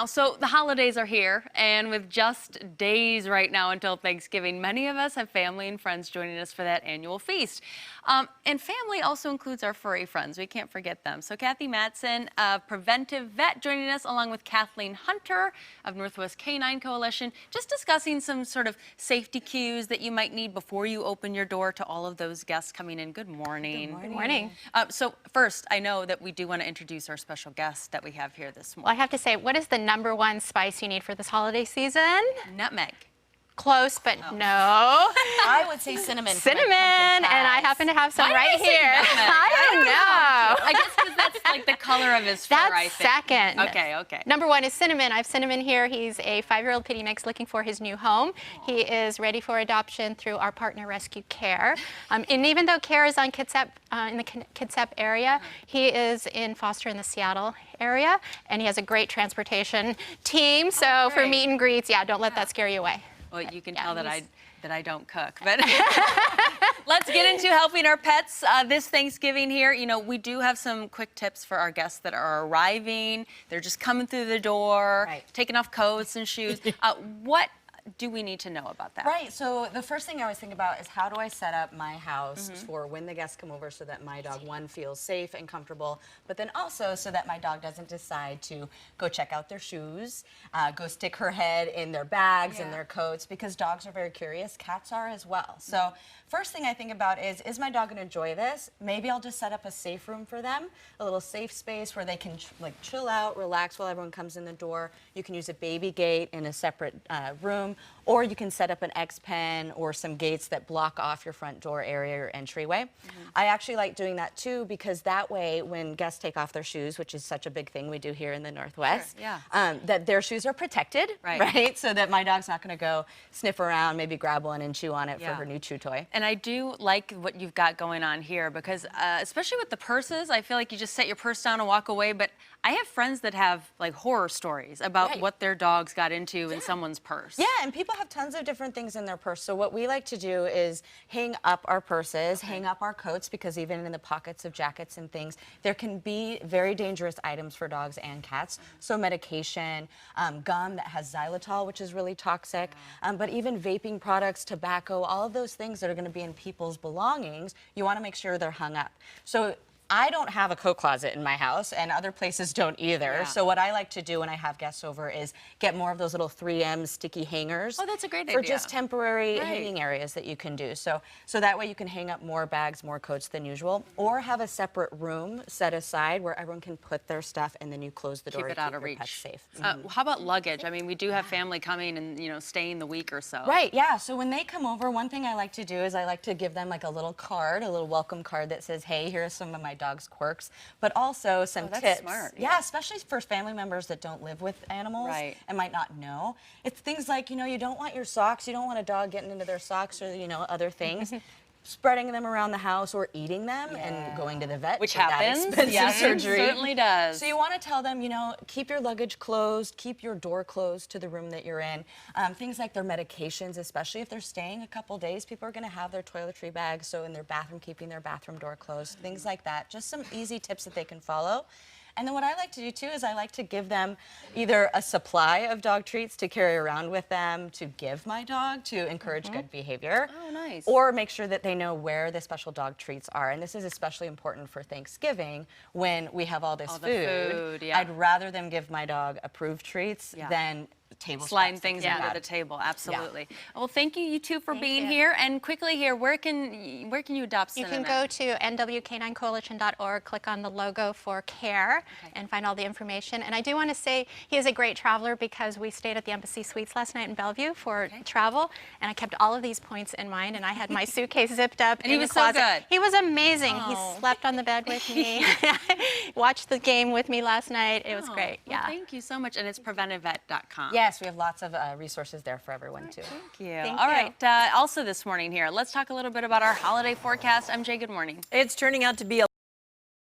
So the holidays are here, and with just days right now until Thanksgiving, many of us have family and friends joining us for that annual feast. And family also includes our furry friends. We can't forget them. So Kathy Matson, Preventive Vet, joining us along with Kathleen Hunter of Northwest Canine Coalition, just discussing some sort of safety cues that you might need before you open your door to all of those guests coming in. Good morning. Good morning. Good morning. So first, I know that we do want to introduce our special guest that we have here this morning. Well, I have to say, what is the #1 spice you need for this holiday season? Nutmeg. Close, but no. I would say cinnamon. Cinnamon, and I happen to have some right here. I don't know. I guess because that's like the color of his fur, I think. That's second. Okay. #1 is cinnamon. I have cinnamon here. He's a 5-year-old pitty mix looking for his new home. He is ready for adoption through our partner Rescue Care. And even though Care is on Kitsap, in the Kitsap area, he is in foster in the Seattle area, and he has a great transportation team. So for meet and greets, don't let that scare you away. Well, you can tell that I don't cook, but let's get into helping our pets this Thanksgiving here. You know, we do have some quick tips for our guests that are arriving. They're just coming through the door, taking off coats and shoes. What do we need to know about that? Right, so the first thing I always think about is how do I set up my house for when the guests come over so that my dog, one, feels safe and comfortable, but then also so that my dog doesn't decide to go check out their shoes, go stick her head in their bags and their coats, because dogs are very curious, cats are as well. So first thing I think about is my dog gonna enjoy this? Maybe I'll just set up a safe room for them, a little safe space where they can like chill out, relax while everyone comes in the door. You can use a baby gate in a separate room, or you can set up an X-pen or some gates that block off your front door area or entryway. I actually like doing that too, because that way when guests take off their shoes, which is such a big thing we do here in the Northwest, that their shoes are protected, right? So that my dog's not gonna go sniff around, maybe grab one and chew on it for her new chew toy. And I do like what you've got going on here, because especially with the purses, I feel like you just set your purse down and walk away, but I have friends that have like horror stories about what their dogs got into in someone's purse. Yeah, and people have tons of different things in their purse. So what we like to do is hang up our purses, hang up our coats, because even in the pockets of jackets and things, there can be very dangerous items for dogs and cats. So medication, gum that has xylitol, which is really toxic, but even vaping products, tobacco, all of those things that are gonna be in people's belongings, you wanna make sure they're hung up. So I don't have a coat closet in my house, and other places don't either. So what I like to do when I have guests over is get more of those little 3M sticky hangers. Oh, that's a great idea. For just temporary hanging areas that you can do. So that way you can hang up more bags, more coats than usual, or have a separate room set aside where everyone can put their stuff, and then you close the door Keep it to out keep of your reach. pets safe. How about luggage? I mean, we do have family coming and, you know, staying the week or so. Right, yeah. So when they come over, one thing I like to do is I like to give them like a little card, a little welcome card that says, hey, here are some of my dog's quirks, but also some tips. Smart. Yeah, especially for family members that don't live with animals and might not know. It's things like, you know, you don't want your socks, you don't want a dog getting into their socks or, you know, other things. Spreading them around the house or eating them and going to the vet. Which for that happens. expensive surgery. It certainly does. So you want to tell them, you know, keep your luggage closed, keep your door closed to the room that you're in. Things like their medications, especially if they're staying a couple days, people are going to have their toiletry bags, so in their bathroom, keeping their bathroom door closed, things like that. Just some easy tips that they can follow. And then what I like to do too is I like to give them either a supply of dog treats to carry around with them to give my dog to encourage good behavior. Oh, nice. Or make sure that they know where the special dog treats are. And this is especially important for Thanksgiving when we have all this food. I'd rather them give my dog approved treats than table sliding things under the table. Absolutely. Well, thank you two for being here. And quickly here, where can you adopt Cinnamon? You can go to nwcaninecoalition.org, click on the logo for Care, and find all the information. And I do want to say he is a great traveler, because we stayed at the Embassy Suites last night in Bellevue for travel, and I kept all of these points in mind, and I had my suitcase zipped up in the closet. So good. He was amazing. He slept on the bed with me, watched the game with me last night. It was great. Well, thank you so much. And it's preventivevet.com. Yes, we have lots of resources there for everyone too. Thank you. All right. Also this morning here, let's talk a little bit about our holiday forecast. MJ, good morning. It's turning out to be a